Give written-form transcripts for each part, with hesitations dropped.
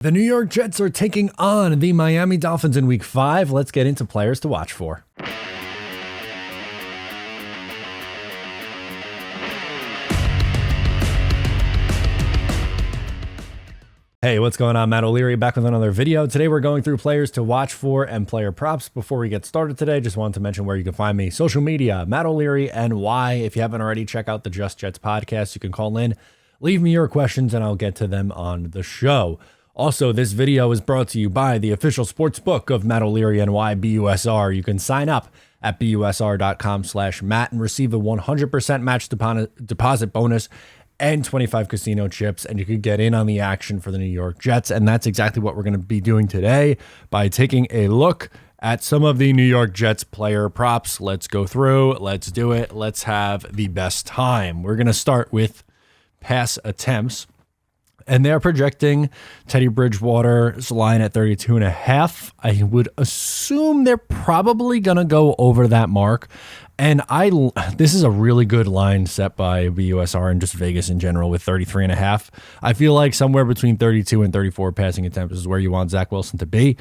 The New York Jets are taking on the Miami Dolphins in Week 5. Let's get into players to watch for. Hey, what's going on? Matt O'Leary back with another video. Today we're going through players to watch for and player props. Before we get started today, just wanted to mention where you can find me. Social media, Matt O'Leary NY. If you haven't already, check out the Just Jets podcast. You can call in, leave me your questions, and I'll get to them on the show. Also, this video is brought to you by the official sports book of Matt O'Leary NY, BUSR. You can sign up at busr.com/Matt and receive a 100% match deposit bonus and 25 casino chips, and you could get in on the action for the New York Jets. And that's exactly what we're going to be doing today by taking a look at some of the New York Jets player props. Let's go through. Let's do it. Let's have the best time. We're going to start with pass attempts. And they're projecting Teddy Bridgewater's line at 32.5. I would assume they're probably going to go over that mark. And this is a really good line set by BUSR and just Vegas in general with 33.5. I feel like somewhere between 32 and 34 passing attempts is where you want Zach Wilson to be.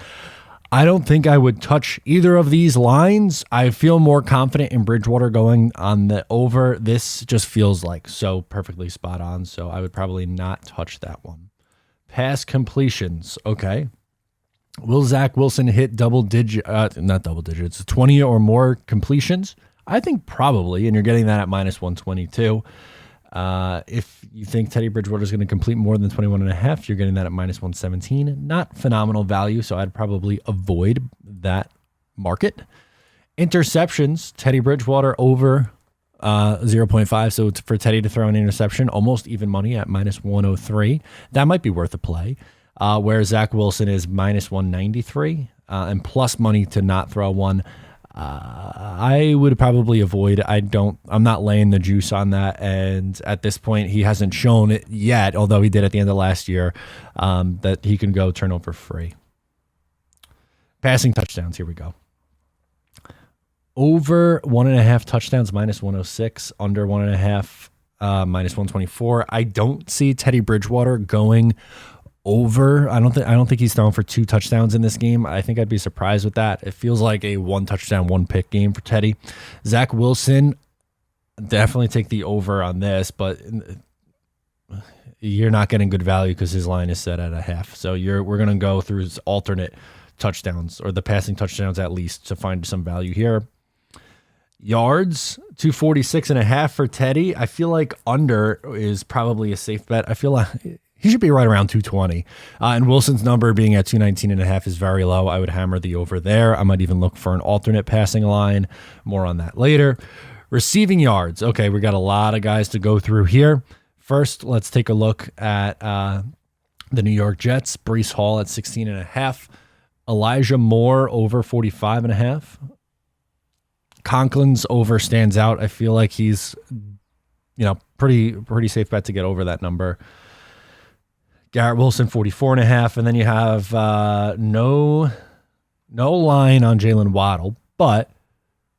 I don't think I would touch either of these lines. I feel more confident in Bridgewater going on the over. This just feels like so perfectly spot on, so I would probably not touch that one. Pass completions, okay. Will Zach Wilson hit not double digits, 20 or more completions? I think probably, and you're getting that at minus 122. If you think Teddy Bridgewater is going to complete more than 21.5, you're getting that at minus 117. Not phenomenal value, so I'd probably avoid that market. Interceptions, Teddy Bridgewater over 0.5. So for Teddy to throw an interception, almost even money at minus 103. That might be worth a play. Where Zach Wilson is minus 193 and plus money to not throw one. I would probably avoid. I'm not laying the juice on that. And at this point, he hasn't shown it yet, although he did at the end of last year, that he can go turnover free. Passing touchdowns. Here we go. Over 1.5 touchdowns, minus 106. Under 1.5, minus 124. I don't see Teddy Bridgewater going over. I don't think he's throwing for 2 touchdowns in this game. I think I'd be surprised with that. It feels like a 1 touchdown, 1 pick game for Teddy. Zach Wilson, definitely take the over on this, but you're not getting good value because his line is set at 0.5. So we're going to go through his alternate touchdowns or the passing touchdowns at least to find some value here. Yards, 246.5 for Teddy. I feel like under is probably a safe bet. I feel like he should be right around 220. And Wilson's number being at 219.5 is very low. I would hammer the over there. I might even look for an alternate passing line. More on that later. Receiving yards. Okay, we got a lot of guys to go through here. First, let's take a look at the New York Jets. Breece Hall at 16.5. Elijah Moore over 45.5. Conklin's over stands out. I feel like he's, pretty safe bet to get over that number. Garrett Wilson, 44.5, and then you have no line on Jalen Waddle, but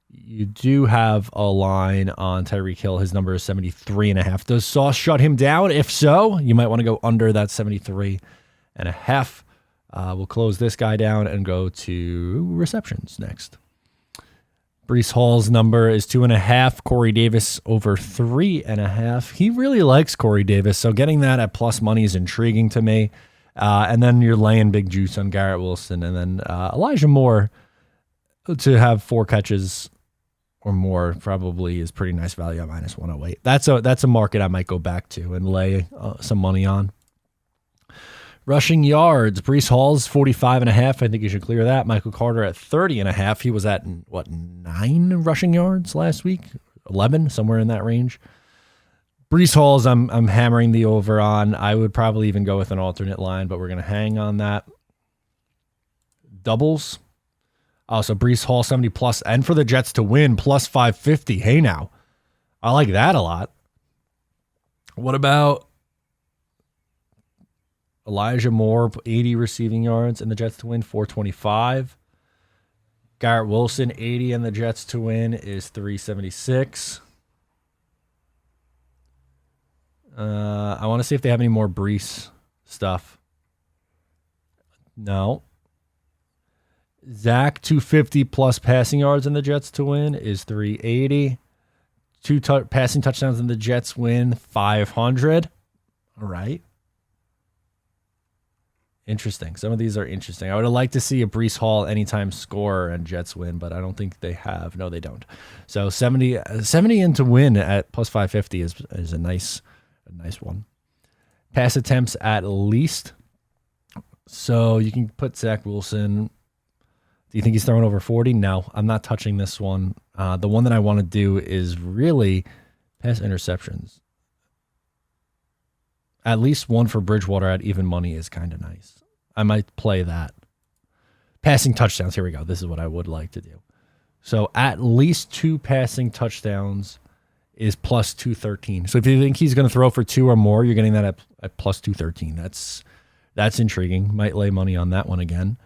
you do have a line on Tyreek Hill. His number is 73.5. Does Sauce shut him down? If so, you might want to go under that 73.5. We'll close this guy down and go to receptions next. Breece Hall's number is 2.5. Corey Davis over 3.5. He really likes Corey Davis, so getting that at plus money is intriguing to me. And then you're laying big juice on Garrett Wilson, and then Elijah Moore to have 4 catches or more probably is pretty nice value at minus 108. That's a market I might go back to and lay some money on. Rushing yards, Breece Hall's 45.5. I think you should clear that. Michael Carter at 30.5. He was at, 9 rushing yards last week? 11, somewhere in that range. Breece Hall's, I'm hammering the over on. I would probably even go with an alternate line, but we're going to hang on that. Doubles. Oh, so Breece Hall 70 plus, and for the Jets to win, plus 550. Hey, now. I like that a lot. What about Elijah Moore, 80 receiving yards, and the Jets to win, 425. Garrett Wilson, 80, and the Jets to win is 376. I want to see if they have any more Breece stuff. No. Zach, 250 plus passing yards in the Jets to win is 380. Passing touchdowns in the Jets win, 500. All right. Interesting. Some of these are interesting. I would have liked to see a Breece Hall anytime scorer and Jets win, but I don't think they have. No, they don't. So 70 in to win at plus 550 is a nice one. Pass attempts at least. So you can put Zach Wilson. Do you think he's throwing over 40? No, I'm not touching this one. The one that I want to do is really pass interceptions. At least one for Bridgewater at even money is kind of nice. I might play that. Passing touchdowns. Here we go. This is what I would like to do. So at least 2 passing touchdowns is plus 213. So if you think he's going to throw for 2 or more, you're getting that at plus 213. That's intriguing. Might lay money on that one again.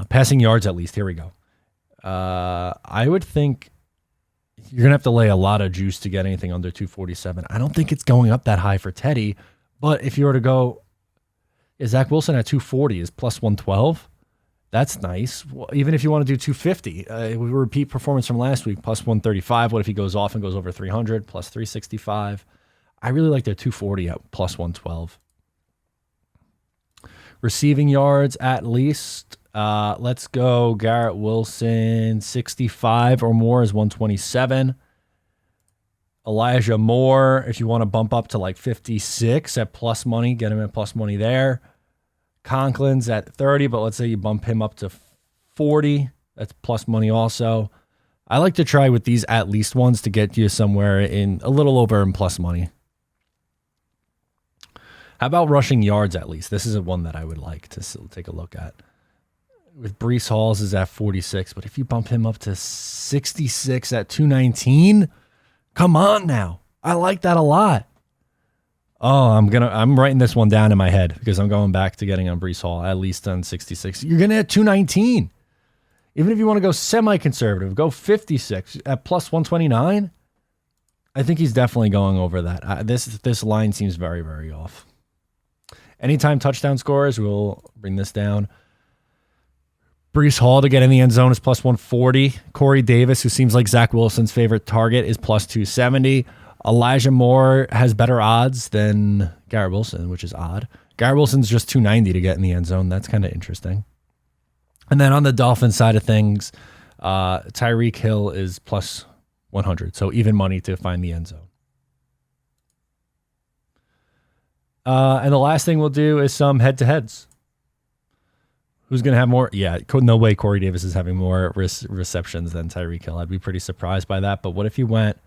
Passing yards at least. Here we go. I would think you're going to have to lay a lot of juice to get anything under 247. I don't think it's going up that high for Teddy. But if you were to go, Zach Wilson at 240 is plus 112. That's nice. Well, even if you want to do 250, we repeat performance from last week, plus 135. What if he goes off and goes over 300, plus 365? I really like their 240 at plus 112. Receiving yards at least. Let's go Garrett Wilson, 65 or more is 127. Elijah Moore, if you want to bump up to like 56 at plus money, get him at plus money there. Conklin's at 30, but let's say you bump him up to 40. That's plus money also. I like to try with these at least ones to get you somewhere in a little over in plus money. How about rushing yards at least? This is one that I would like to take a look at. With Breece Hall's is at 46, but if you bump him up to 66 at 219, come on now. I like that a lot. Oh, I'm writing this one down in my head because I'm going back to getting on Breece Hall, at least on 66. You're going to hit 219. Even if you want to go semi-conservative, go 56 at plus 129. I think he's definitely going over that. This line seems very, very off. Anytime touchdown scorers, we'll bring this down. Breece Hall to get in the end zone is plus 140. Corey Davis, who seems like Zach Wilson's favorite target, is plus 270. Elijah Moore has better odds than Garrett Wilson, which is odd. Garrett Wilson's just 290 to get in the end zone. That's kind of interesting. And then on the Dolphins side of things, Tyreek Hill is plus 100. So even money to find the end zone. And the last thing we'll do is some head-to-heads. Who's going to have more? Yeah, no way Corey Davis is having more receptions than Tyreek Hill. I'd be pretty surprised by that. But what if you went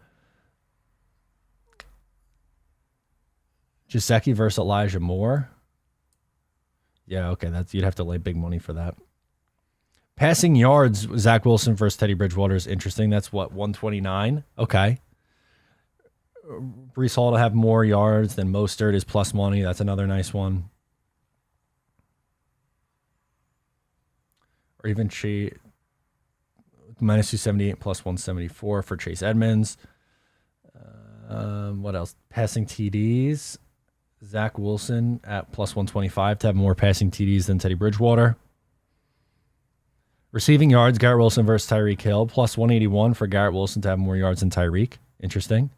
Gesicki versus Elijah Moore? Yeah, okay, you'd have to lay big money for that. Passing yards, Zach Wilson versus Teddy Bridgewater is interesting. That's what, 129? Okay. Breece Hall to have more yards than Mostert is plus money. That's another nice one. Or even minus 278 plus 174 for Chase Edmonds. What else? Passing TDs. Zach Wilson at plus 125 to have more passing TDs than Teddy Bridgewater. Receiving yards, Garrett Wilson versus Tyreek Hill, plus 181 for Garrett Wilson to have more yards than Tyreek. Interesting.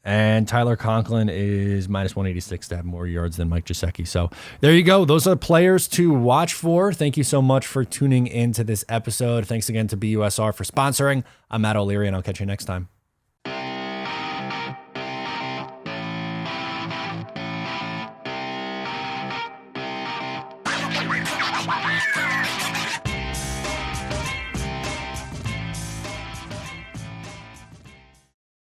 And Tyler Conklin is minus 186 to have more yards than Mike Gesicki. So there you go. Those are players to watch for. Thank you so much for tuning into this episode. Thanks again to BUSR for sponsoring. I'm Matt O'Leary, and I'll catch you next time.